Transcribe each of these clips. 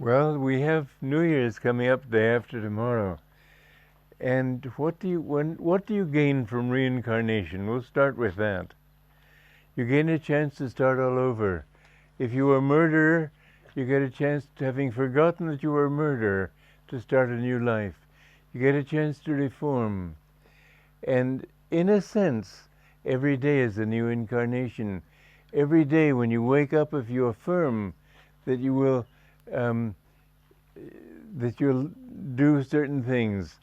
Well, we have New Year's coming up day after tomorrow. And what do you gain from reincarnation? We'll start with that. You gain a chance to start all over. If you were a murderer, you get a chance to, having forgotten that you were a murderer, to start a new life. You get a chance to reform. And in a sense, every day is a new incarnation. Every day when you wake up, if you affirm that you will that you'll do certain things,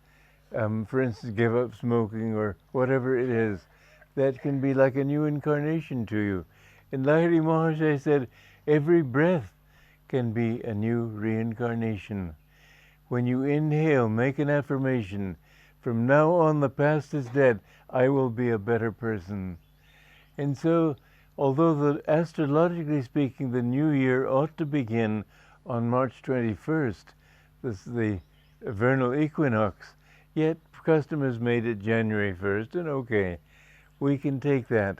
for instance, give up smoking or whatever it is, that can be like a new incarnation to you. And Lahiri Mahasaya said, every breath can be a new reincarnation. When you inhale, make an affirmation, from now on the past is dead, I will be a better person. And so, although astrologically speaking, the new year ought to begin on March 21st, this is the vernal equinox, yet custom has made it January 1st, and okay, we can take that.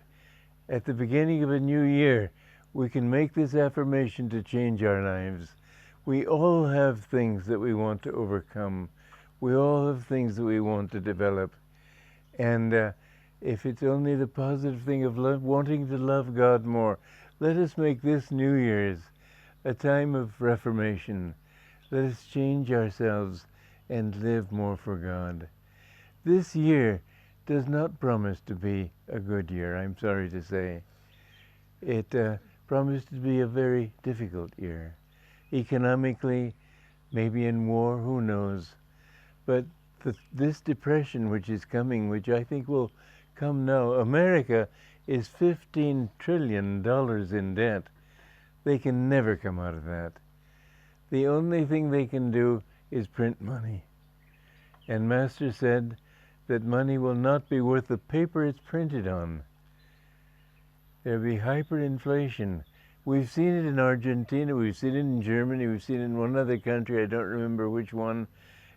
At the beginning of a new year, we can make this affirmation to change our lives. We all have things that we want to overcome. We all have things that we want to develop. And if it's only the positive thing of love, wanting to love God more, let us make this New Year's a time of reformation. Let us change ourselves and live more for God. This year does not promise to be a good year, I'm sorry to say. It promised to be a very difficult year. Economically, maybe in war, who knows. But this depression which is coming, which I think will come now, America is $15 trillion in debt. They can never come out of that. The only thing they can do is print money. And Master said that money will not be worth the paper it's printed on. There'll be hyperinflation. We've seen it in Argentina, we've seen it in Germany, we've seen it in one other country, I don't remember which one,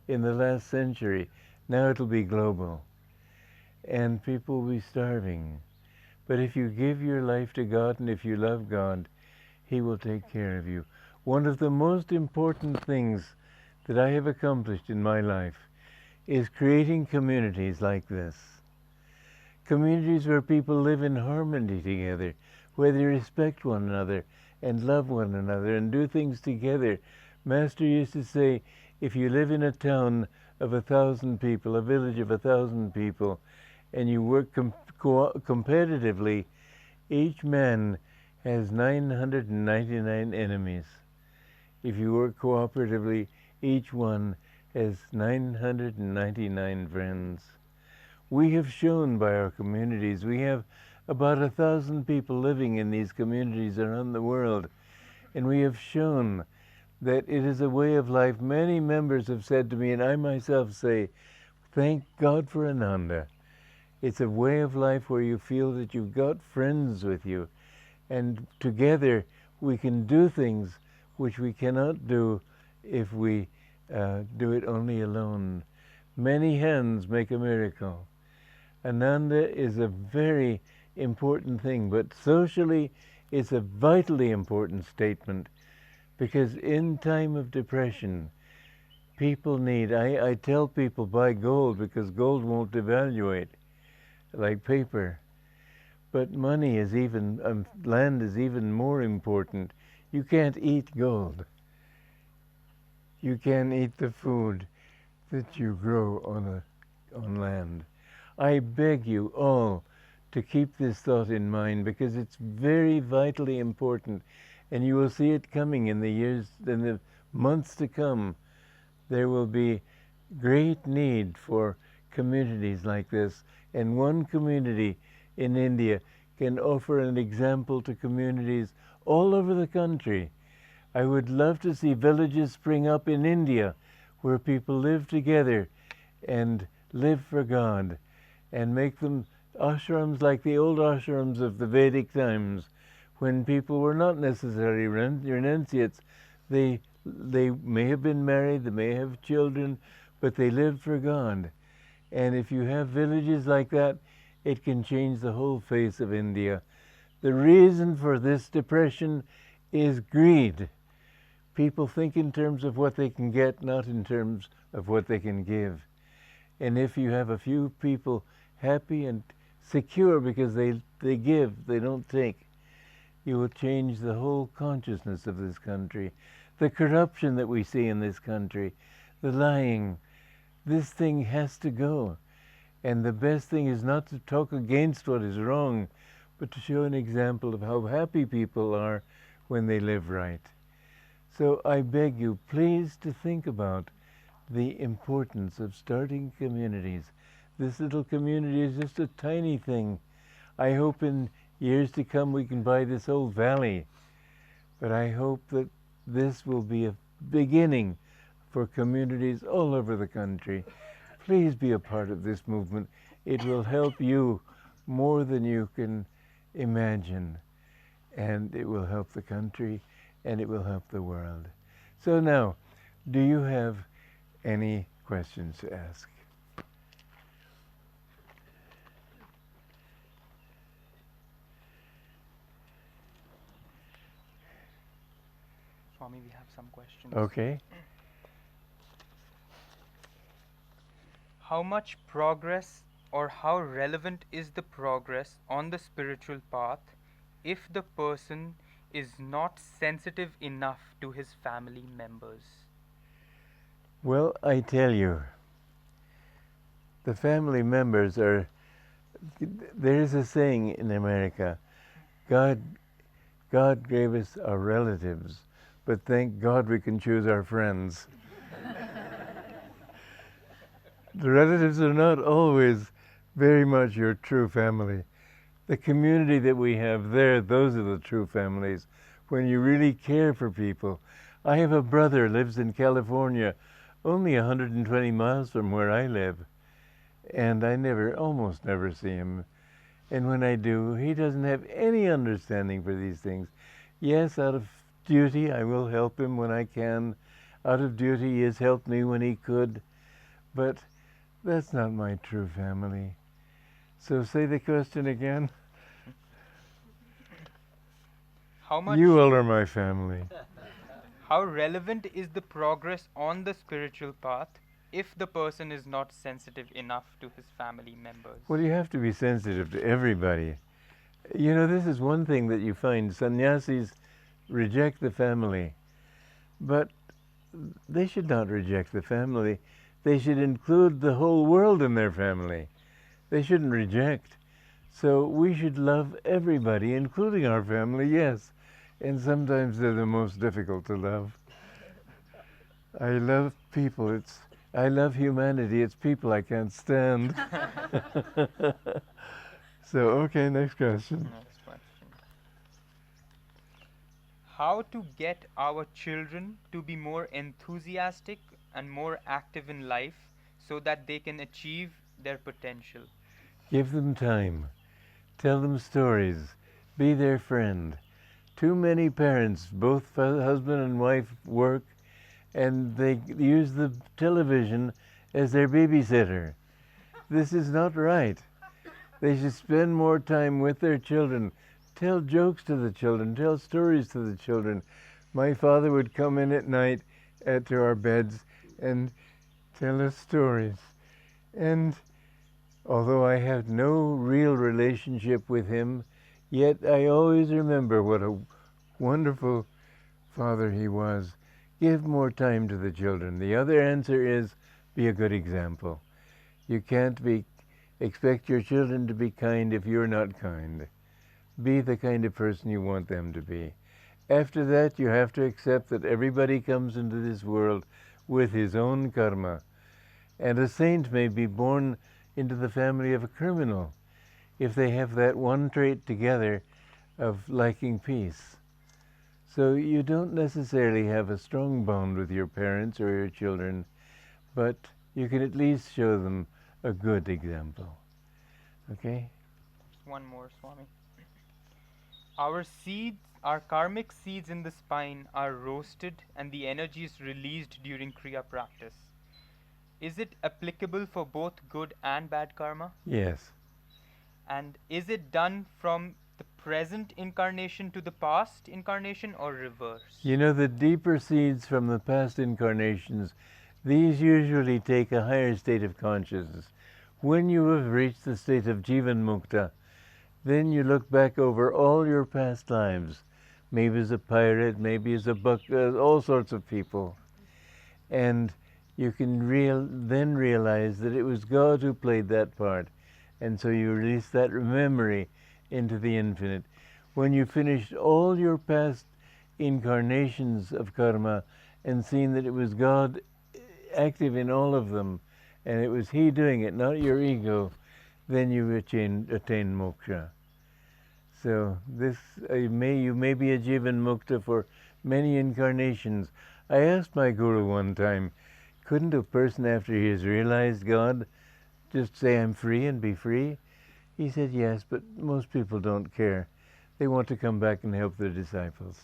in the last century. Now it'll be global. And people will be starving. But if you give your life to God and if you love God, He will take care of you. One of the most important things that I have accomplished in my life is creating communities like this. Communities where people live in harmony together, where they respect one another and love one another and do things together. Master used to say, if you live in a town of 1,000 people, a village of 1,000 people, and you work competitively, each man has 999 enemies. If you work cooperatively, each one has 999 friends. We have shown by our communities, we have about 1,000 people living in these communities around the world, and we have shown that it is a way of life. Many members have said to me, and I myself say, thank God for Ananda. It's a way of life where you feel that you've got friends with you, and together we can do things which we cannot do if we do it only alone. Many hands make a miracle. Ananda is a very important thing, but socially it's a vitally important statement, because in time of depression, people need, I tell people buy gold because gold won't devaluate like paper. But money is even, land is even more important. You can't eat gold. You can't eat the food that you grow on land. I beg you all to keep this thought in mind, because it's very vitally important, and you will see it coming in the months to come. There will be great need for communities like this, and one community in India can offer an example to communities all over the country. I would love to see villages spring up in India where people live together and live for God, and make them ashrams like the old ashrams of the Vedic times, when people were not necessarily renunciates. They may have been married, they may have children, but they lived for God. And if you have villages like that, it can change the whole face of India. The reason for this depression is greed. People think in terms of what they can get, not in terms of what they can give. And if you have a few people happy and secure because they give, they don't take, you will change the whole consciousness of this country. The corruption that we see in this country, the lying, this thing has to go. And the best thing is not to talk against what is wrong, but to show an example of how happy people are when they live right. So I beg you, please, to think about the importance of starting communities. This little community is just a tiny thing. I hope in years to come we can buy this whole valley. But I hope that this will be a beginning for communities all over the country. Please be a part of this movement. It will help you more than you can imagine. And it will help the country, and it will help the world. So now, do you have any questions to ask? Swami, we have some questions. Okay. How much progress or how relevant is the progress on the spiritual path if the person is not sensitive enough to his family members? Well, I tell you, the family members are, there is a saying in America, God gave us our relatives, but thank God we can choose our friends. The relatives are not always very much your true family. The community that we have there, those are the true families, when you really care for people. I have a brother lives in California, only 120 miles from where I live, and I almost never see him. And when I do, he doesn't have any understanding for these things. Yes, out of duty, I will help him when I can. Out of duty, he has helped me when he could. But that's not my true family. So say the question again. How much You all are my family. How relevant is the progress on the spiritual path if the person is not sensitive enough to his family members? Well, you have to be sensitive to everybody. You know, this is one thing that you find. Sannyasis reject the family, but they should not reject the family. They should include the whole world in their family. They shouldn't reject. So we should love everybody, including our family, yes. And sometimes they're the most difficult to love. I love people. I love humanity. It's people I can't stand. So, okay, next question. Next question. How to get our children to be more enthusiastic and more active in life so that they can achieve their potential? Give them time. Tell them stories. Be their friend. Too many parents, both husband and wife, work, and they use the television as their babysitter. This is not right. They should spend more time with their children. Tell jokes to the children. Tell stories to the children. My father would come in at night to our beds and tell us stories. And although I had no real relationship with him, yet I always remember what a wonderful father he was. Give more time to the children. The other answer is be a good example. You can't expect your children to be kind if you're not kind. Be the kind of person you want them to be. After that, you have to accept that everybody comes into this world with his own karma. And a saint may be born into the family of a criminal if they have that one trait together of liking peace. So you don't necessarily have a strong bond with your parents or your children, but you can at least show them a good example. Okay? One more, Swami. Our seeds, our karmic seeds in the spine are roasted and the energy is released during Kriya practice. Is it applicable for both good and bad karma? Yes. And is it done from the present incarnation to the past incarnation, or reverse? You know, the deeper seeds from the past incarnations, these usually take a higher state of consciousness. When you have reached the state of Jivan Mukta, then you look back over all your past lives, maybe as a pirate, maybe as a all sorts of people. And you can then realize that it was God who played that part. And so you release that memory into the infinite. When you finished all your past incarnations of karma and seen that it was God active in all of them, and it was He doing it, not your ego, then you attain moksha. So this you may be a Jivan Mukta for many incarnations. I asked my guru one time, couldn't a person after he has realized God just say I'm free and be free? He said yes, but most people don't care. They want to come back and help their disciples.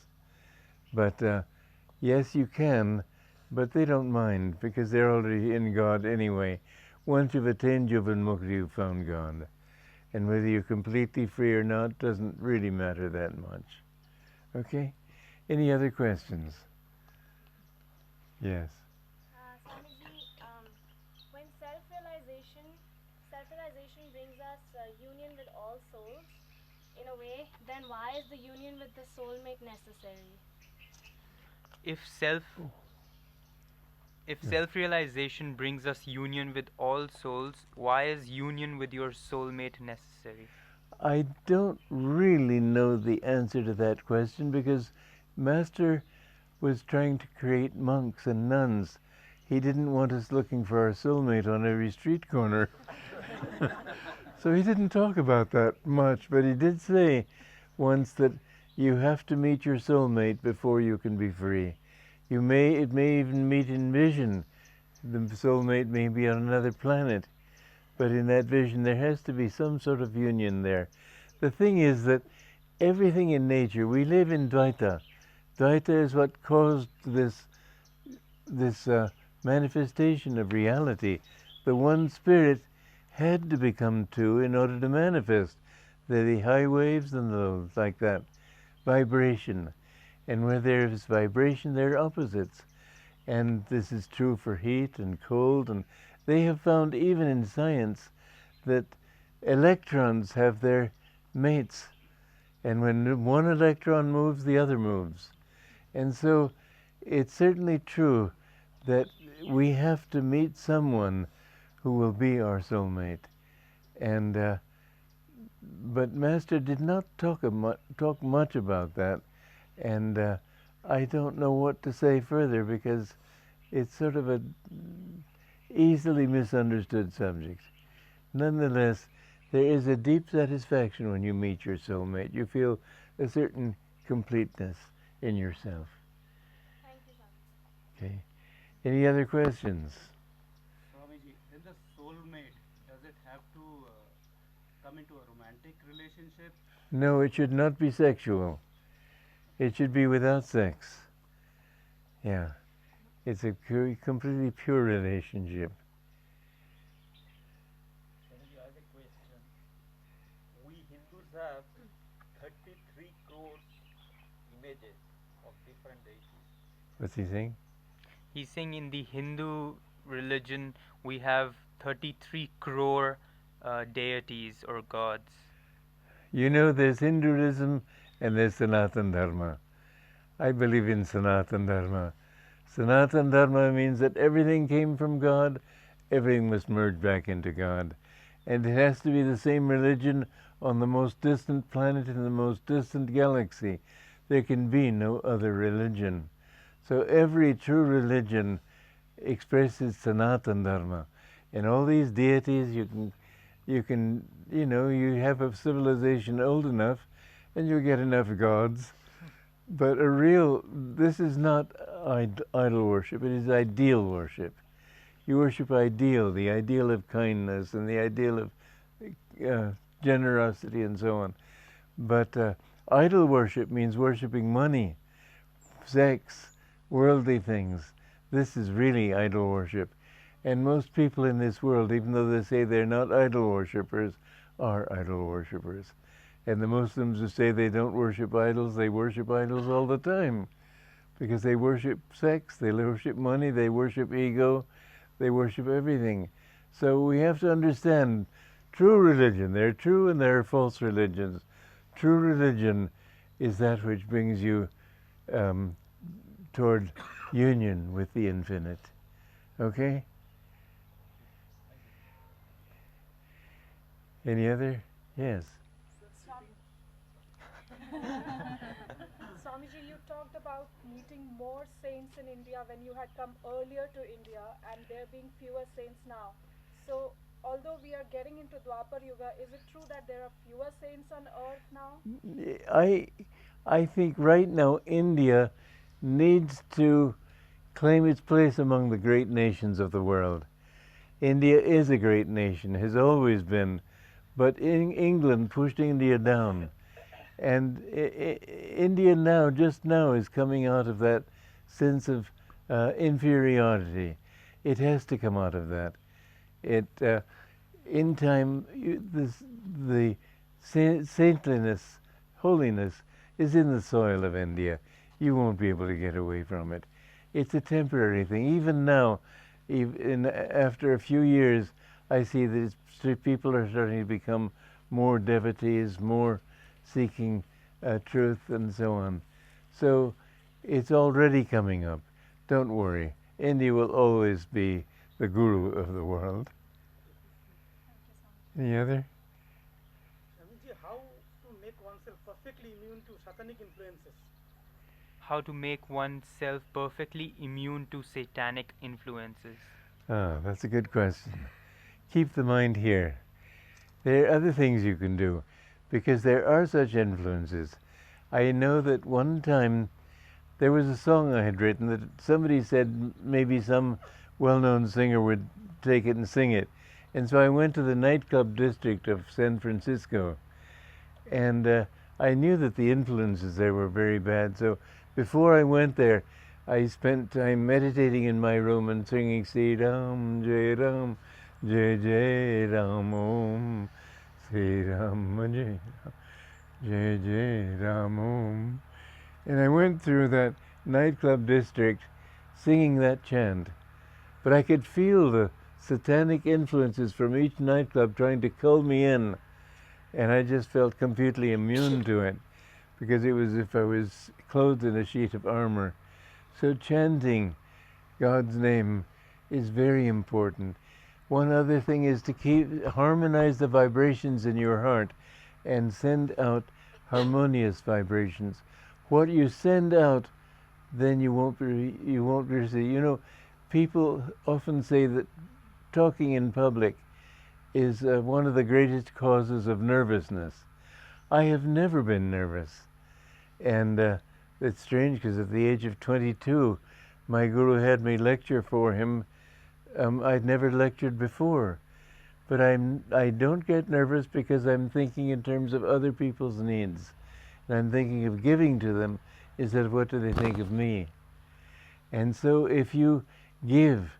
But yes, you can, but they don't mind because they're already in God anyway. Once you've attained Jivan Mukti, you've found God. And whether you're completely free or not doesn't really matter that much. Okay? Any other questions? Yes. Swamiji, when self-realization brings us union with all souls, in a way, then why is the union with the soulmate necessary? If self-realization brings us union with all souls, why is union with your soulmate necessary? I don't really know the answer to that question because Master was trying to create monks and nuns. He didn't want us looking for our soulmate on every street corner. So he didn't talk about that much, but he did say once that you have to meet your soulmate before you can be free. It may even meet in vision. The soulmate may be on another planet, but in that vision there has to be some sort of union there. The thing is that everything in nature, we live in Dvaita. Dvaita is what caused this manifestation of reality. The one spirit had to become two in order to manifest. The high waves and the lows, like that. Vibration. And where there is vibration, there are opposites. And this is true for heat and cold. And they have found, even in science, that electrons have their mates. And when one electron moves, the other moves. And so it's certainly true that we have to meet someone who will be our soulmate. And but Master did not talk much about that. And I don't know what to say further because it's sort of an easily misunderstood subject. Nonetheless, there is a deep satisfaction when you meet your soulmate. You feel a certain completeness in yourself. Thank you, Swami. Okay. Any other questions? Swamiji, then the soulmate, does it have to come into a romantic relationship? No, it should not be sexual. It should be without sex. Yeah. It's a completely pure relationship. Swamiji, I have a question. We Hindus have 33 crores images of different deities. What's he saying? He's saying in the Hindu religion we have 33 crore deities or gods. You know, there's Hinduism and there's Sanatana Dharma. I believe in Sanatana Dharma. Sanatana Dharma means that everything came from God, everything must merge back into God. And it has to be the same religion on the most distant planet in the most distant galaxy. There can be no other religion. So every true religion expresses Sanatana Dharma. And all these deities, you have a civilization old enough and you get enough gods. But this is not idol worship, it is ideal worship. You worship ideal, the ideal of kindness and the ideal of generosity and so on. But idol worship means worshiping money, sex, worldly things. This is really idol worship. And most people in this world, even though they say they're not idol worshippers, are idol worshippers. And the Muslims who say they don't worship idols, they worship idols all the time. Because they worship sex, they worship money, they worship ego, they worship everything. So we have to understand true religion. There are true and there are false religions. True religion is that which brings you toward union with the infinite. Okay? Any other? Yes. Swamiji, you talked about meeting more saints in India when you had come earlier to India and there being fewer saints now. So, although we are getting into Dwapar Yuga, is it true that there are fewer saints on earth now? I think right now India needs to claim its place among the great nations of the world. India is a great nation, has always been, but England pushed India down. And India now, just now, is coming out of that sense of inferiority. It has to come out of that. In time, the saintliness, holiness, is in the soil of India. You won't be able to get away from it. It's a temporary thing. Even now, after a few years, I see that people are starting to become more devotees, more seeking truth, and so on. So it's already coming up. Don't worry. India will always be the guru of the world. Any other? Swamiji, how to make oneself perfectly immune to satanic influences? How to make oneself perfectly immune to satanic influences? Ah, that's a good question. Keep the mind here. There are other things you can do, because there are such influences. I know that one time there was a song I had written that somebody said maybe some well-known singer would take it and sing it. And so I went to the nightclub district of San Francisco, and I knew that the influences there were very bad. So before I went there, I spent time meditating in my room and singing Sri Ram, Jai Ram, Jai Jai Ram Om, Sri Ram, Jai Ram, Jai Jai Ram Om. And I went through that nightclub district singing that chant. But I could feel the satanic influences from each nightclub trying to cull me in. And I just felt completely immune to it, because it was as if I was clothed in a sheet of armor. So chanting God's name is very important. One other thing is to harmonize the vibrations in your heart and send out harmonious vibrations. What you send out, then you won't receive. You know, people often say that talking in public is one of the greatest causes of nervousness. I have never been nervous. And it's strange, because at the age of 22, my guru had me lecture for him. I'd never lectured before. But I don't get nervous because I'm thinking in terms of other people's needs. And I'm thinking of giving to them instead of what do they think of me. And so if you give,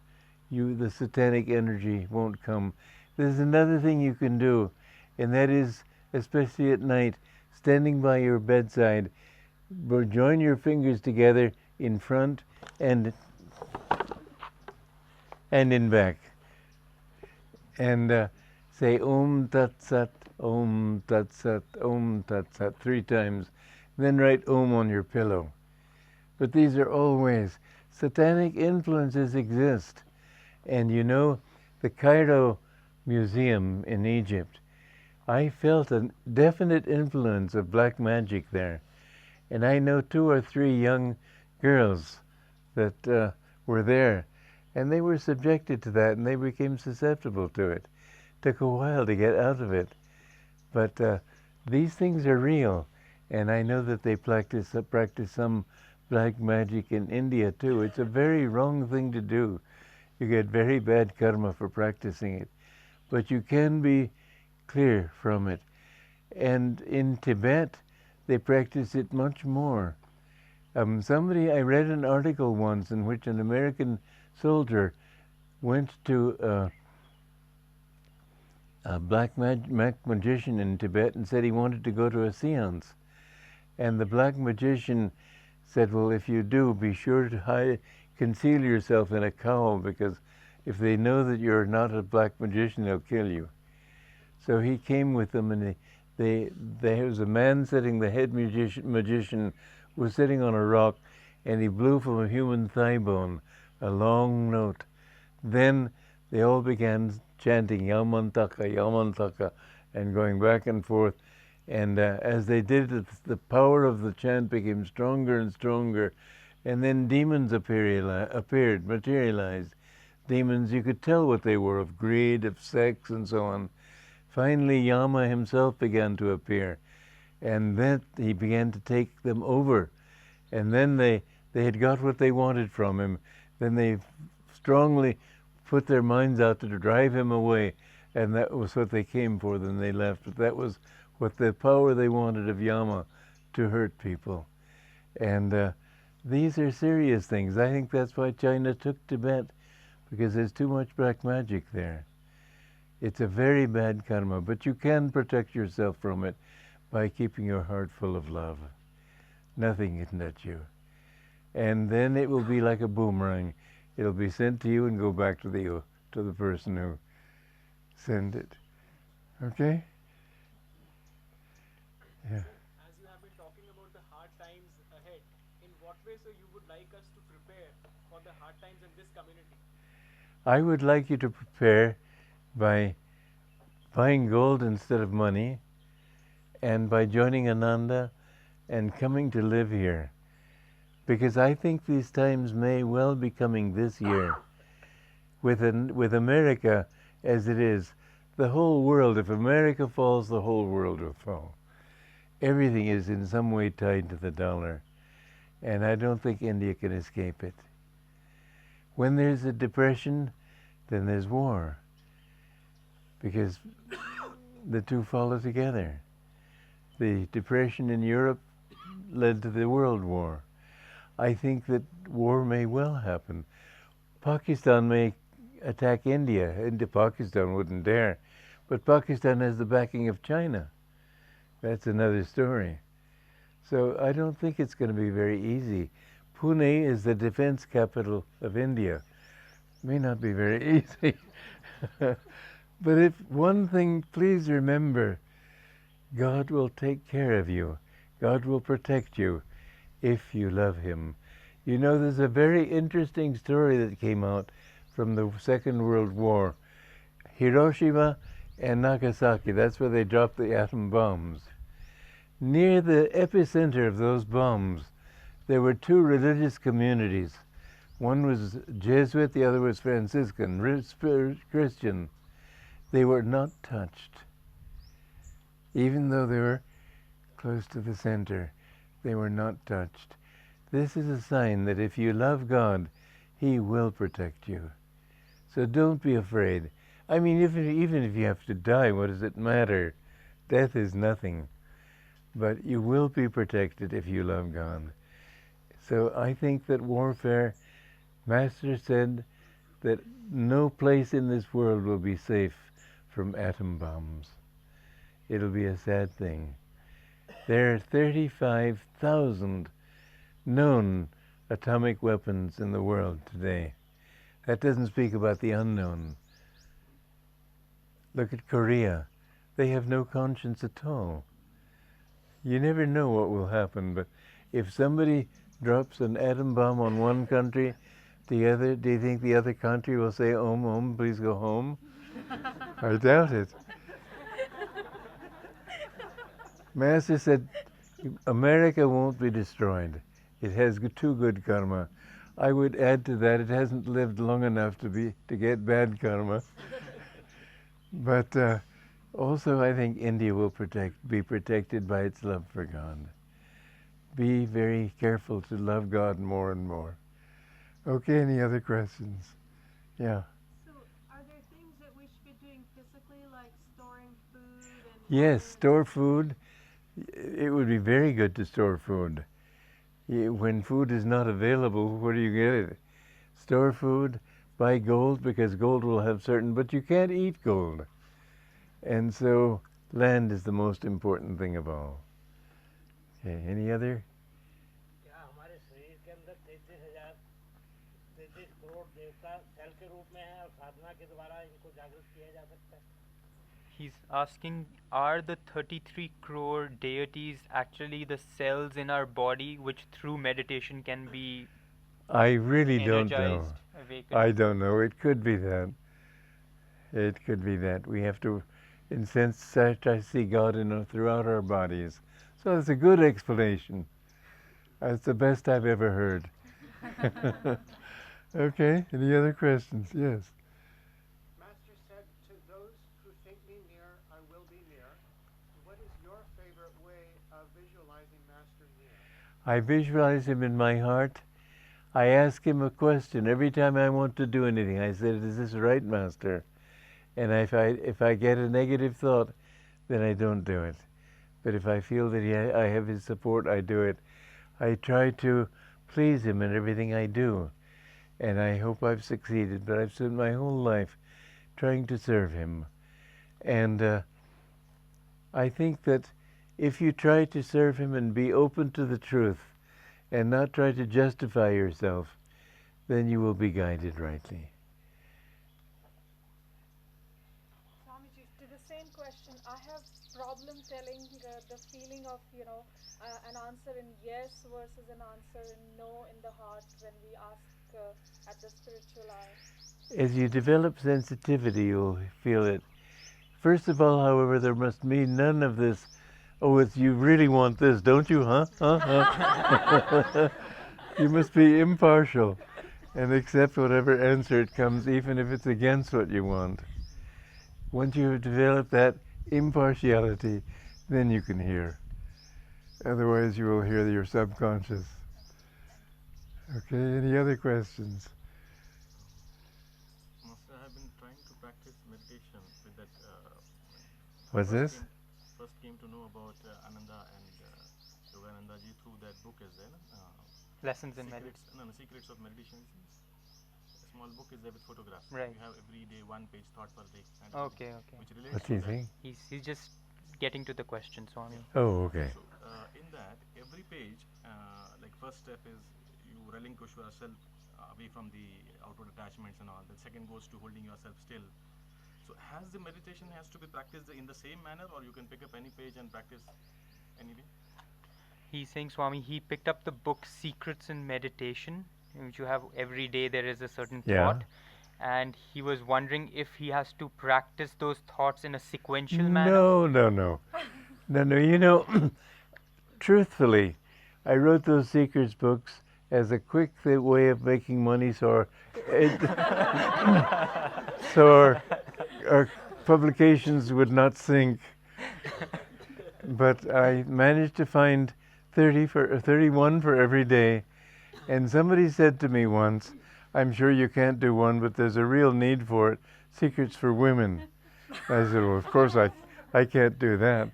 the satanic energy won't come. There's another thing you can do, and that is, especially at night, standing by your bedside, join your fingers together in front and in back. And say Om Tat Sat, Om Tat Sat, Om Tat Sat 3 times. Then write Om on your pillow. But these are all ways. Satanic influences exist. And you know, the Cairo Museum in Egypt, I felt a definite influence of black magic there. And I know 2 or 3 young girls that were there, and they were subjected to that, and they became susceptible to it. Took a while to get out of it. But these things are real, and I know that they practice some black magic in India too. It's a very wrong thing to do. You get very bad karma for practicing it. But you can be clear from it. And in Tibet, they practice it much more. I read an article once in which an American soldier went to a black magician in Tibet and said he wanted to go to a seance. And the black magician said, well, if you do, be sure to conceal yourself in a cowl, because if they know that you're not a black magician, they'll kill you. So he came with them, and there was a man sitting, the head magician was sitting on a rock, and he blew from a human thigh bone a long note. Then they all began chanting Yamantaka, Yamantaka, and going back and forth. And as they did it, the power of the chant became stronger and stronger. And then demons appeared, materialized. Demons, you could tell what they were, of greed, of sex, and so on. Finally, Yama himself began to appear. And then he began to take them over. And then they had got what they wanted from him. Then they strongly put their minds out to drive him away. And that was what they came for. Then they left. But that was what the power they wanted of Yama, to hurt people. And these are serious things. I think that's why China took Tibet, because there's too much black magic there. It's a very bad karma, but you can protect yourself from it by keeping your heart full of love. Nothing can touch you. And then it will be like a boomerang. It'll be sent to you and go back to the person who sent it. Okay? Yeah. As you have been talking about the hard times ahead, in what way, so you would like us to prepare for the hard times in this community? I would like you to prepare by buying gold instead of money, and by joining Ananda and coming to live here. Because I think these times may well be coming this year. With America as it is, the whole world, if America falls, the whole world will fall. Everything is in some way tied to the dollar, and I don't think India can escape it. When there's a depression, then there's war, because the two follow together. The depression in Europe led to the World War. I think that war may well happen. Pakistan may attack India. Pakistan wouldn't dare, but Pakistan has the backing of China. That's another story. So I don't think it's going to be very easy. Pune is the defense capital of India. May not be very easy. But if one thing, please remember, God will take care of you. God will protect you if you love Him. You know, there's a very interesting story that came out from the Second World War. Hiroshima and Nagasaki, that's where they dropped the atom bombs. Near the epicenter of those bombs, there were two religious communities. One was Jesuit, the other was Franciscan, Christian. They were not touched. Even though they were close to the center, they were not touched. This is a sign that if you love God, He will protect you. So don't be afraid. I mean, even if you have to die, what does it matter? Death is nothing. But you will be protected if you love God. So I think that warfare, Master said that no place in this world will be safe from atom bombs. It'll be a sad thing. There are 35,000 known atomic weapons in the world today. That doesn't speak about the unknown. Look at Korea. They have no conscience at all. You never know what will happen, but if somebody drops an atom bomb on one country, do you think the other country will say, Om, please go home? I doubt it. Master said, America won't be destroyed. It has too good karma. I would add to that, it hasn't lived long enough to get bad karma. But also I think India will be protected by its love for God. Be very careful to love God more and more. Okay, any other questions? Yeah. So, are there things that we should be doing physically, like storing food? Yes, store food. It would be very good to store food. When food is not available, where do you get it? Store food, buy gold, because gold will have certain, but you can't eat gold. And so land is the most important thing of all. Okay, any other? क्या हमारे शरीर के अंदर 33 करोड़ देवता cell के रूप में हैं और साधना के द्वारा इनको जागृत किया जा सकता है? He's asking, are the 33 crore deities actually the cells in our body which through meditation can be I really don't know. energized, awakened? I don't know. It could be that. It could be that. We have to, in sense, see God throughout our bodies. So it's a good explanation. It's the best I've ever heard. Okay, any other questions? Yes. Master said, to those who think me near, I will be near. What is your favorite way of visualizing Master near? I visualize him in my heart. I ask him a question every time I want to do anything. I said, is this right, Master? And if I get a negative thought, then I don't do it. But if I feel that I have his support, I do it. I try to please him in everything I do. And I hope I've succeeded, but I've spent my whole life trying to serve him. And I think that if you try to serve him and be open to the truth and not try to justify yourself, then you will be guided rightly. Swamiji, to the same question, I have problem telling the feeling of, an answer in yes versus an answer in no in the heart when we ask at the spiritual eye. As you develop sensitivity, you'll feel it. First of all, however, there must be none of this, oh, you really want this, don't you, huh? You must be impartial and accept whatever answer it comes, even if it's against what you want. Once you have developed that impartiality, then you can hear. Otherwise, you will hear your subconscious. Okay, any other questions? Master, I have been trying to practice meditation with that. What's this? First came to know about Ananda and Yogananda ji through that book as well. Lessons in meditation. No, Secrets of Meditation. A small book is there with photographs. Right. You have every day one page thought per day. Okay. Which relates What do you think? He's just getting to the question, Swami. Oh, okay. So, in that, every page, like first step is you relinquish yourself away from the outward attachments and all. The second goes to holding yourself still. So has the meditation has to be practiced in the same manner, or you can pick up any page and practice anything? He's saying, Swami, he picked up the book Secrets in Meditation, in which you have every day there is a certain thought. And he was wondering if he has to practice those thoughts in a sequential manner. No. Truthfully, I wrote those Secrets books as a quick way of making money, so our publications would not sink. But I managed to find 31 for every day. And somebody said to me once, I'm sure you can't do one, but there's a real need for it, Secrets for Women. I said, well, of course I can't do that.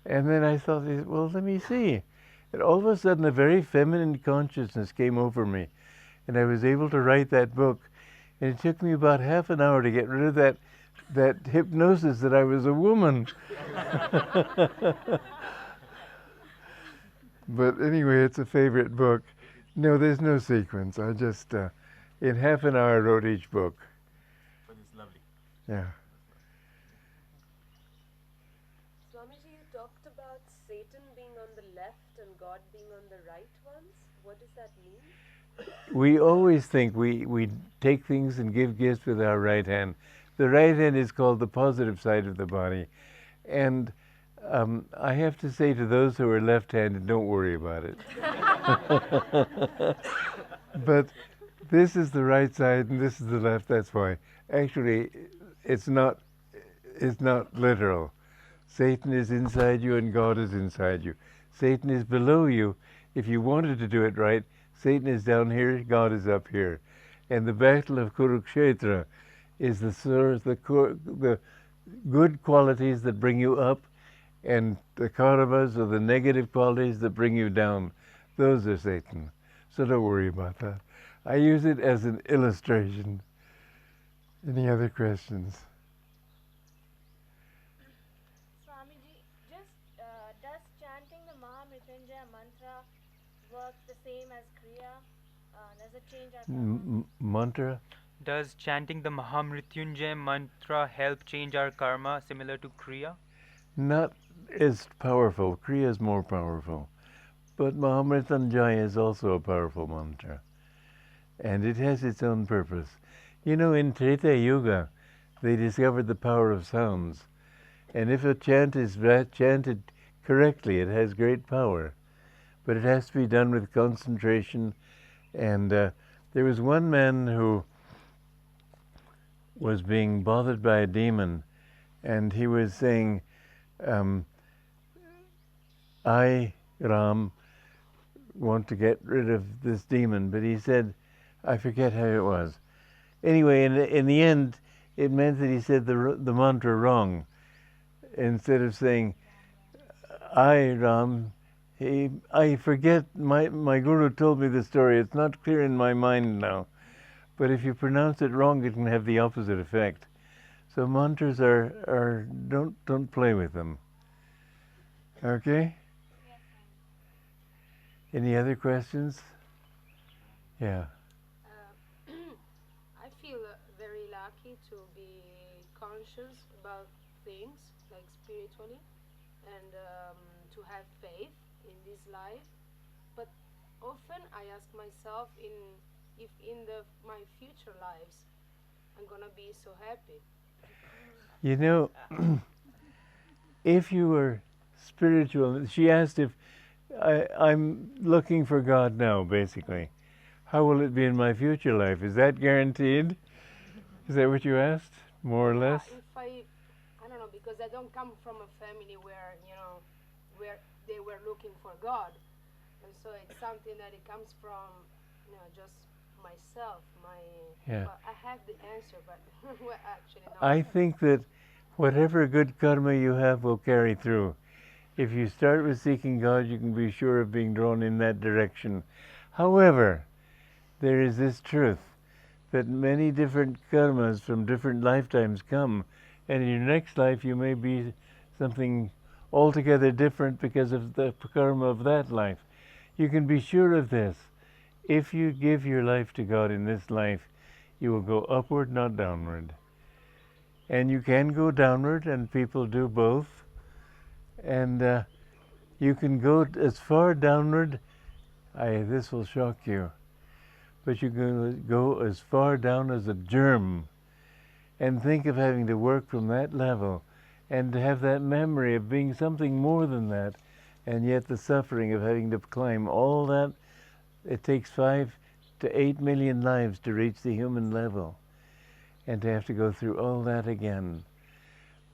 And then I thought, well, let me see. And all of a sudden, a very feminine consciousness came over me. And I was able to write that book. And it took me about half an hour to get rid of that hypnosis that I was a woman. But anyway, it's a favorite book. No, there's no sequence. I just, in half an hour, I wrote each book. But it's lovely. Yeah. Swamiji, you talked about Satan being on the left and God being on the right ones. What does that mean? We always think we take things and give gifts with our right hand. The right hand is called the positive side of the body. And I have to say to those who are left-handed, don't worry about it. But this is the right side and this is the left, that's why. Actually, it's not literal. Satan is inside you and God is inside you. Satan is below you. If you wanted to do it right, Satan is down here, God is up here. And the battle of Kurukshetra is the good qualities that bring you up, and the Kauravas are the negative qualities that bring you down. Those are Satan. So don't worry about that. I use it as an illustration. Any other questions? same as Kriya? Does it change our karma? Mantra? Does chanting the Mahamrityunjay mantra help change our karma similar to Kriya? Not as powerful. Kriya is more powerful. But Mahamrityunjaya is also a powerful mantra. And it has its own purpose. You know, in Treta Yuga, they discovered the power of sounds. And if a chant is chanted correctly, it has great power. But it has to be done with concentration. And there was one man who was being bothered by a demon, and he was saying, I, Ram, want to get rid of this demon. But he said, I forget how it was. Anyway, in the end, it meant that he said the mantra wrong. Instead of saying, I, Ram, I forget, my guru told me the story. It's not clear in my mind now. But if you pronounce it wrong, it can have the opposite effect. So mantras are don't play with them. Okay? Any other questions? Yeah. I feel very lucky to be conscious about things like spiritually and to have faith in this life. But often I ask myself if in my future lives I'm gonna be so happy. You know, if you were spiritual, she asked if I'm looking for God now, basically. How will it be in my future life? Is that guaranteed? Is that what you asked, more or less? If I don't know, because I don't come from a family where, where they were looking for God. And so it's something that it comes from, just myself, Yeah. Well, I have the answer, but well, actually not. I think that whatever good karma you have will carry through. If you start with seeking God, you can be sure of being drawn in that direction. However, there is this truth that many different karmas from different lifetimes come, and in your next life you may be something altogether different because of the karma of that life. You can be sure of this. If you give your life to God in this life, you will go upward, not downward. And you can go downward, and people do both. And you can go as far downward, this will shock you, but you can go as far down as a germ and think of having to work from that level and to have that memory of being something more than that, and yet the suffering of having to climb all that. It takes 5 to 8 million lives to reach the human level, and to have to go through all that again.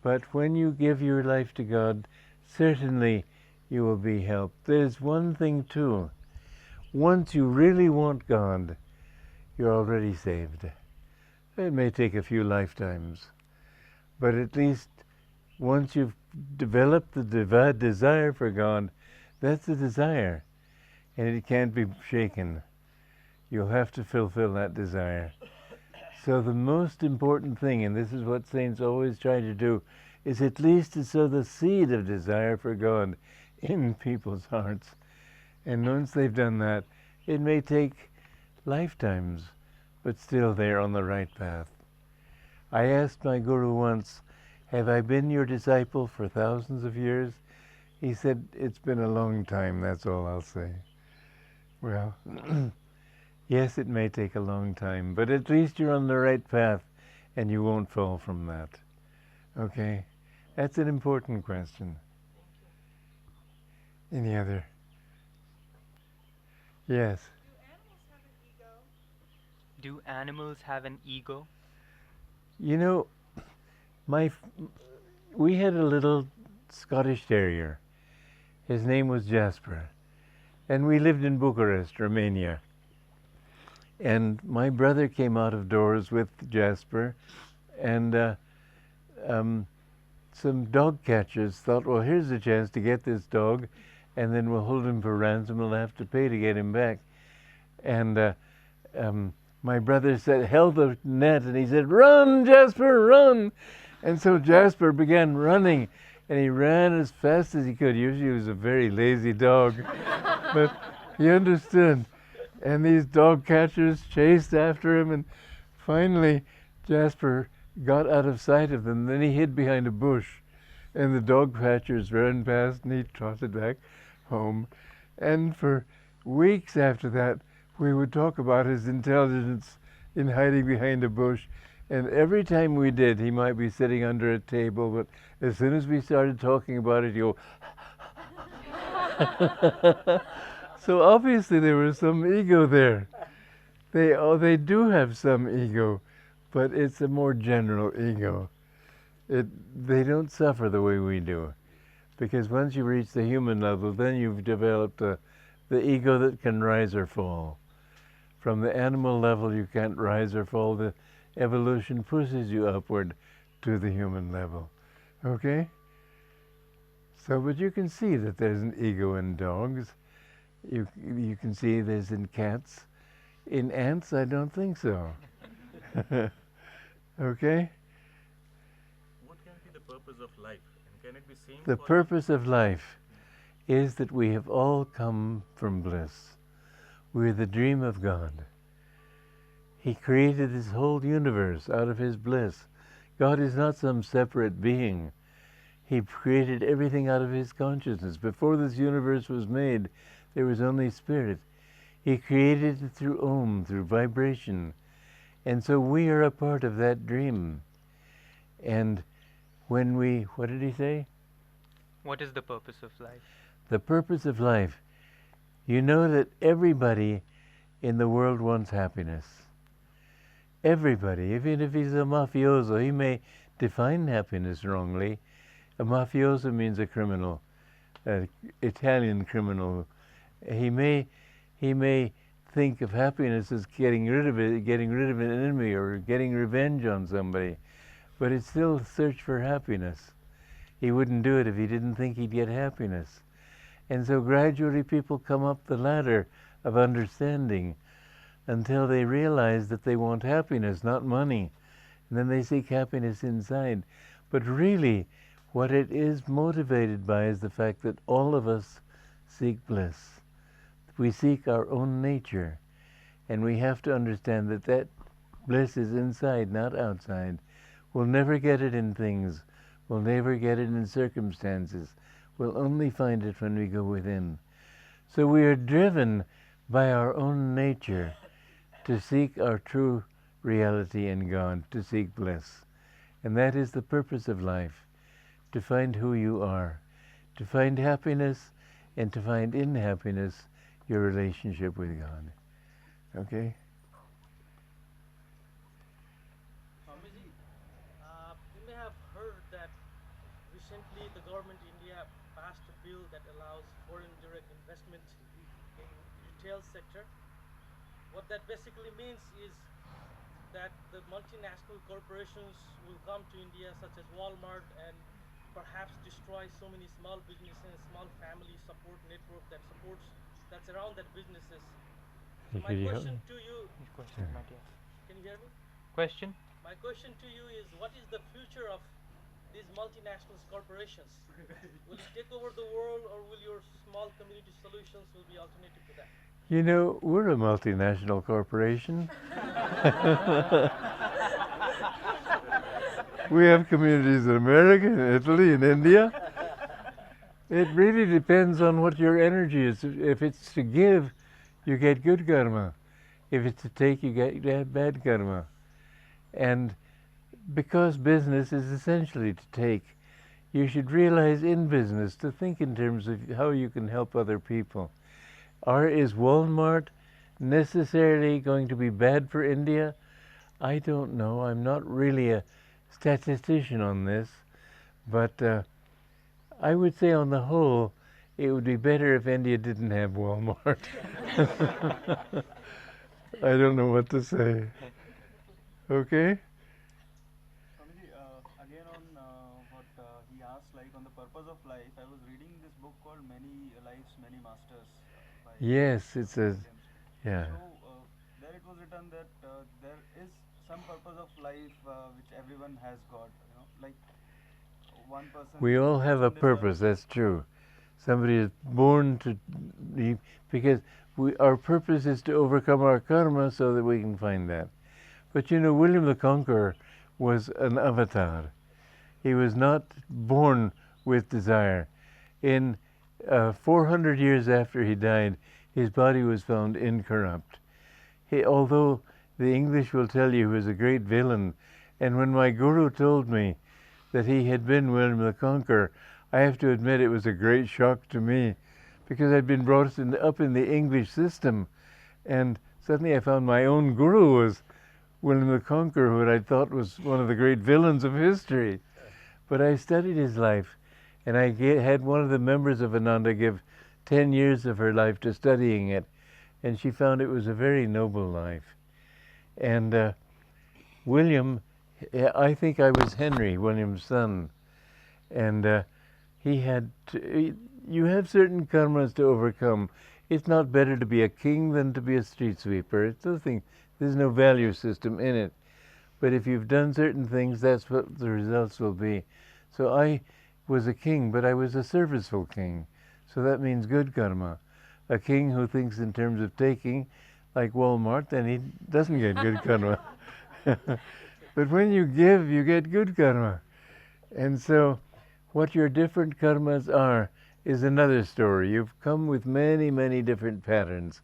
But when you give your life to God, certainly you will be helped. There's one thing too. Once you really want God, you're already saved. It may take a few lifetimes, but at least once you've developed the desire for God, that's the desire, and it can't be shaken. You'll have to fulfill that desire. So the most important thing, and this is what saints always try to do, is at least to sow the seed of desire for God in people's hearts. And once they've done that, it may take lifetimes, but still they're on the right path. I asked my guru once, have I been your disciple for thousands of years? He said, it's been a long time, that's all I'll say. Well, yes, it may take a long time, but at least you're on the right path and you won't fall from that. Okay? That's an important question. Any other? Yes. Do animals have an ego? You know, we had a little Scottish terrier. His name was Jasper. And we lived in Bucharest, Romania. And my brother came out of doors with Jasper, and some dog catchers thought, well, here's a chance to get this dog, and then we'll hold him for ransom. We'll have to pay to get him back. And my brother held the net, and he said, run, Jasper, run! And so Jasper began running, and he ran as fast as he could. Usually he was a very lazy dog. But He understood. And these dog catchers chased after him, and finally Jasper got out of sight of them. Then he hid behind a bush, and the dog catchers ran past, and he trotted back home. And for weeks after that, we would talk about his intelligence in hiding behind a bush. And every time we did, he might be sitting under a table, but as soon as we started talking about it, he'd go, so obviously there was some ego there. They do have some ego, but it's a more general ego. They don't suffer the way we do, because once you reach the human level, then you've developed the ego that can rise or fall. From the animal level, you can't rise or fall. The evolution pushes you upward to the human level. Okay? So, but you can see that there's an ego in dogs. You can see there's in cats. In ants, I don't think so. Okay? What can be the purpose of life? And can it be seen? The purpose of life is that we have all come from bliss. We're the dream of God. He created this whole universe out of His bliss. God is not some separate being. He created everything out of His consciousness. Before this universe was made, there was only spirit. He created it through Om, through vibration. And so we are a part of that dream. And when we, what did he say? What is the purpose of life? The purpose of life. You know that everybody in the world wants happiness. Everybody, even if he's a mafioso, he may define happiness wrongly. A mafioso means a criminal, Italian criminal. He may think of happiness as getting rid of it, getting rid of an enemy, or getting revenge on somebody, but it's still search for happiness. He wouldn't do it if he didn't think he'd get happiness. And so gradually people come up the ladder of understanding until they realize that they want happiness, not money. And then they seek happiness inside. But really, what it is motivated by is the fact that all of us seek bliss. We seek our own nature. And we have to understand that that bliss is inside, not outside. We'll never get it in things. We'll never get it in circumstances. We'll only find it when we go within. So we are driven by our own nature to seek our true reality in God, to seek bliss. And that is the purpose of life, to find who you are, to find happiness, and to find in happiness your relationship with God. Okay? Swamiji, you may have heard that recently the government in India passed a bill that allows foreign direct investment in retail sector. What that basically means is that the multinational corporations will come to India, such as Walmart, and perhaps destroy so many small businesses, small family support network that's around that businesses. So my question to you, can you hear me? Question? My question to you is, what is the future of these multinational corporations? Will it take over the world, or will your small community solutions will be alternative to that? You know, we're a multinational corporation. We have communities in America, in Italy, in India. It really depends on what your energy is. If it's to give, you get good karma. If it's to take, you get bad karma. And because business is essentially to take, you should realize in business to think in terms of how you can help other people. Is Walmart necessarily going to be bad for India? I don't know. I'm not really a statistician on this, but I would say on the whole, it would be better if India didn't have Walmart. I don't know what to say. Okay? Swamiji, again on what he asked, like on the purpose of life, I was reading this book called Many Lives, Many Masters. Yes, it says, yeah. So there it was written that there is some purpose of life which everyone has got, like one person. We all have a purpose, that's true. Somebody is born to, because our purpose is to overcome our karma so that we can find that. But you know, William the Conqueror was an avatar. He was not born with desire. In 400 years after he died, his body was found incorrupt. Although the English will tell you he was a great villain, and when my guru told me that he had been William the Conqueror, I have to admit it was a great shock to me, because I'd been brought up in the English system, and suddenly I found my own guru was William the Conqueror, who I thought was one of the great villains of history. But I studied his life, and I had one of the members of Ananda give 10 years of her life to studying it, and she found it was a very noble life. And William, I think I was Henry, William's son, and he had you have certain karmas to overcome. It's not better to be a king than to be a street sweeper. It's nothing. There's no value system in it. But if you've done certain things, that's what the results will be. So I was a king, but I was a serviceful king. So that means good karma. A king who thinks in terms of taking, like Walmart, then he doesn't get good karma. But when you give, you get good karma. And so what your different karmas are is another story. You've come with many, many different patterns.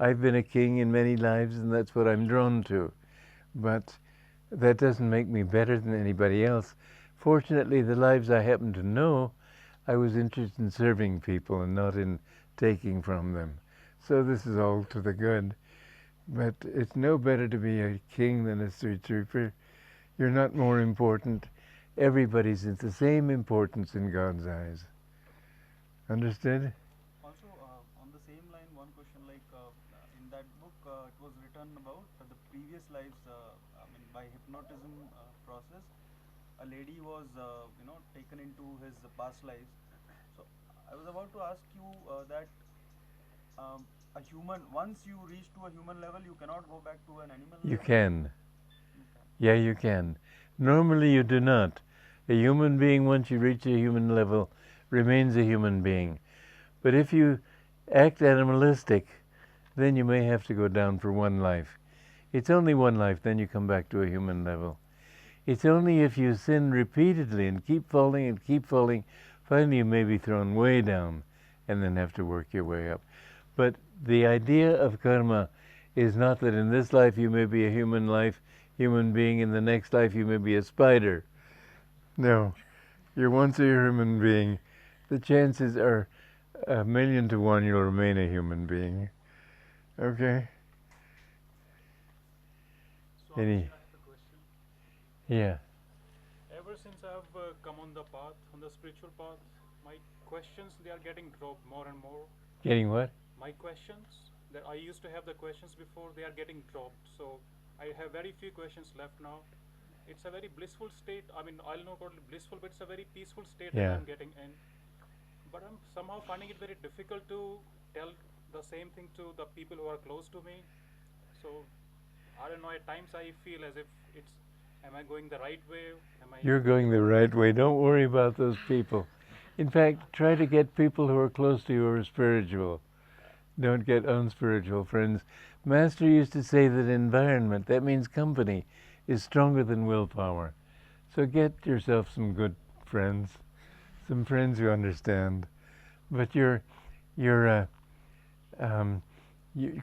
I've been a king in many lives, and that's what I'm drawn to. But that doesn't make me better than anybody else. Fortunately, the lives I happen to know, I was interested in serving people and not in taking from them. So this is all to the good. But it's no better to be a king than a street sweeper. You're not more important. Everybody's in the same importance in God's eyes. Understood? Also, on the same line, one question, like in that book, it was written about the previous lives, by hypnotism process, a lady was, taken into his past lives. So I was about to ask you that a human, once you reach to a human level, you cannot go back to an animal level? You can. Yeah, you can. Normally you do not. A human being, once you reach a human level, remains a human being. But if you act animalistic, then you may have to go down for one life. It's only one life, then you come back to a human level. It's only if you sin repeatedly and keep falling, finally you may be thrown way down and then have to work your way up. But the idea of karma is not that in this life you may be a human being, in the next life you may be a spider. No, you're once a human being. The chances are 1,000,000 to 1 you'll remain a human being. Okay? Swami, I have a question. Yeah. Ever since I've come on the path, on the spiritual path, my questions, they are getting dropped more and more. Getting what? My questions, that I used to have the questions before, they are getting dropped. So I have very few questions left now. It's a very blissful state. I mean, I'll not call it blissful, but it's a very peaceful state that I'm getting in. But I'm somehow finding it very difficult to tell the same thing to the people who are close to me. So I don't know, at times I feel as if am I going the right way? You're going the right way. Don't worry about those people. In fact, try to get people who are close to you who are spiritual. Don't get unspiritual friends. Master used to say that environment, that means company, is stronger than willpower. So get yourself some good friends, some friends who understand. But your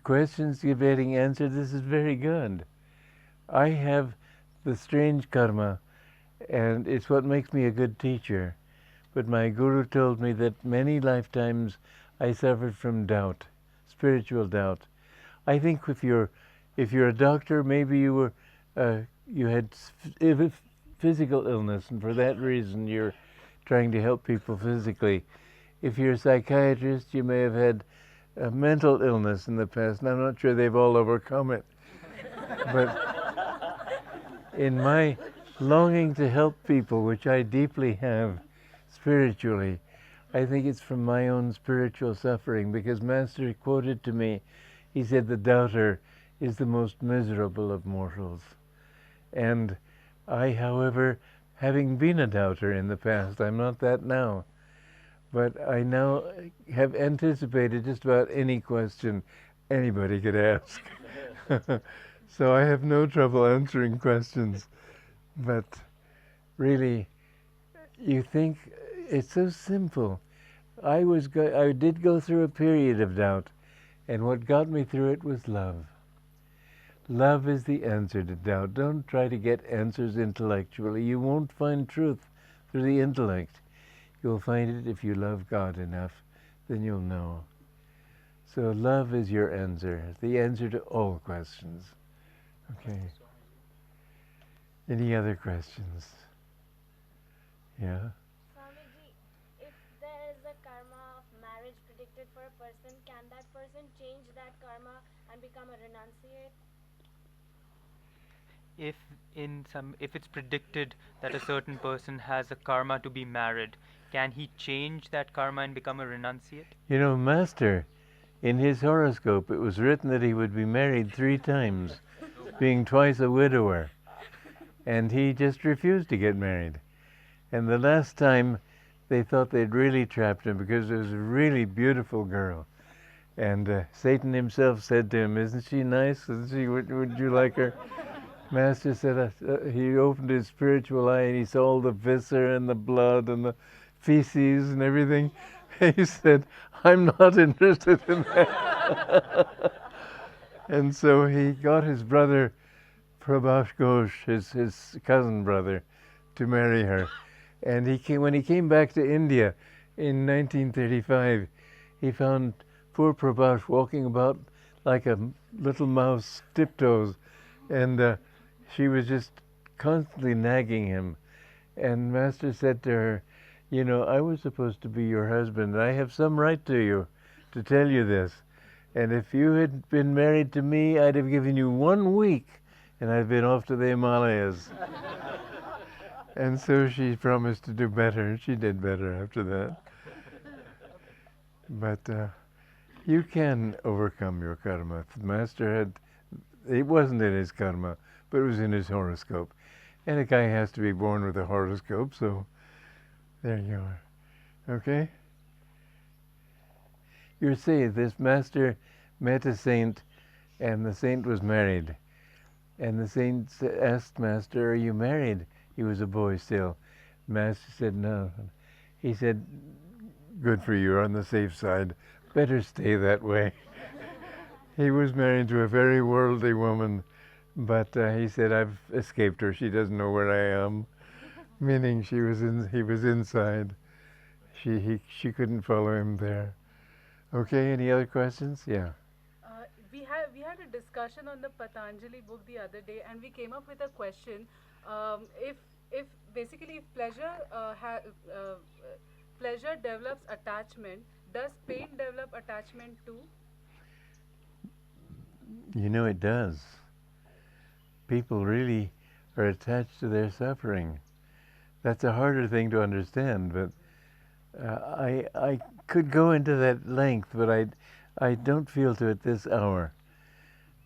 questions getting answered, this is very good. I have the strange karma, and it's what makes me a good teacher. But my guru told me that many lifetimes I suffered from doubt, spiritual doubt. I think if you're a doctor, maybe you had physical illness, and for that reason you're trying to help people physically. If you're a psychiatrist, you may have had a mental illness in the past, and I'm not sure they've all overcome it. But in my longing to help people, which I deeply have spiritually, I think it's from my own spiritual suffering, because Master quoted to me, he said, the doubter is the most miserable of mortals. And I, however, having been a doubter in the past, I'm not that now, But I now have anticipated just about any question anybody could ask. So I have no trouble answering questions. But really, you think it's so simple. I did go through a period of doubt, and what got me through it was love. Love is the answer to doubt. Don't try to get answers intellectually. You won't find truth through the intellect. You'll find it if you love God enough, then you'll know. So love is your answer, the answer to all questions. Okay. Any other questions? Yeah? Swamiji, if there is a karma of marriage predicted for a person, can that person change that karma and become a renunciate? If it's predicted that a certain person has a karma to be married, can he change that karma and become a renunciate? You know, Master, in his horoscope, it was written that he would be married 3 times, being twice a widower. And he just refused to get married. And the last time, they thought they'd really trapped him because it was a really beautiful girl. And Satan himself said to him, "Isn't she nice? Isn't she? Would you like her?" Master said, he opened his spiritual eye and he saw all the viscera and the blood and the feces and everything. He said, "I'm not interested in that." And so he got his brother, Prabhash Ghosh, his cousin brother, to marry her. And when he came back to India in 1935, he found poor Prabhash walking about like a little mouse, tiptoes. And she was just constantly nagging him. And Master said to her, "You know, I was supposed to be your husband. I have some right to you to tell you this. And if you had been married to me, I'd have given you 1 week, and I'd been off to the Himalayas." And so she promised to do better, and she did better after that. But you can overcome your karma. The Master it wasn't in his karma, but it was in his horoscope. And a guy has to be born with a horoscope, so there you are. Okay? You see, this Master met a saint, and the saint was married. And the saint asked Master, "Are you married?" He was a boy still. Master said, "No." He said, "Good for you, you're on the safe side. Better stay that way." He was married to a very worldly woman, but he said, "I've escaped her. She doesn't know where I am." Meaning he was inside. She couldn't follow him there. Okay, any other questions? Yeah. We had a discussion on the Patanjali book the other day, and we came up with a question. If basically if pleasure develops attachment, does pain develop attachment too? You know it does. People really are attached to their suffering. That's a harder thing to understand, but I could go into that length, but I don't feel to it this hour.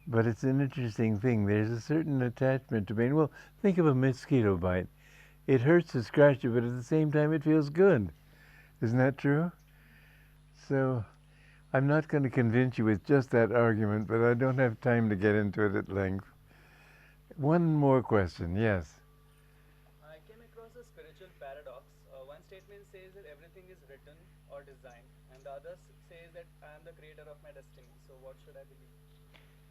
But it's an interesting thing. There's a certain attachment to pain. Well, think of a mosquito bite. It hurts to scratch you, but at the same time it feels good. Isn't that true? So I'm not going to convince you with just that argument, but I don't have time to get into it at length. One more question, yes. I came across a spiritual paradox. One statement says that everything is written or designed, and the other says that I am the creator of my destiny. So what should I believe?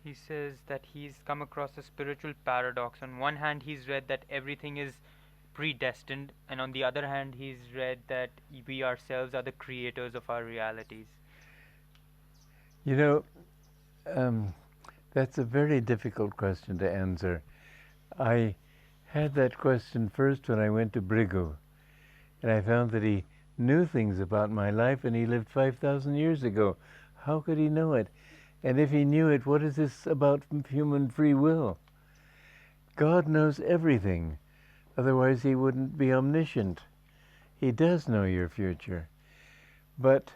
He says that he's come across a spiritual paradox. On one hand, he's read that everything is predestined, and on the other hand, he's read that we ourselves are the creators of our realities. You know, that's a very difficult question to answer. I had that question first when I went to Brigu, and I found that he knew things about my life, and he lived 5,000 years ago. How could he know it? And if he knew it, what is this about human free will? God knows everything. Otherwise, he wouldn't be omniscient. He does know your future. But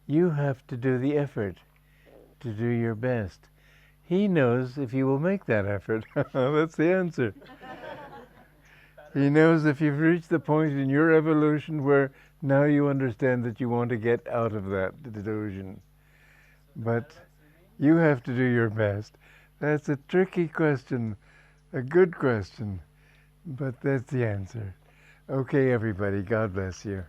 you have to do the effort to do your best. He knows if you will make that effort. That's the answer. He knows if you've reached the point in your evolution where now you understand that you want to get out of that delusion. But you have to do your best. That's a tricky question, a good question, but that's the answer. Okay, everybody, God bless you.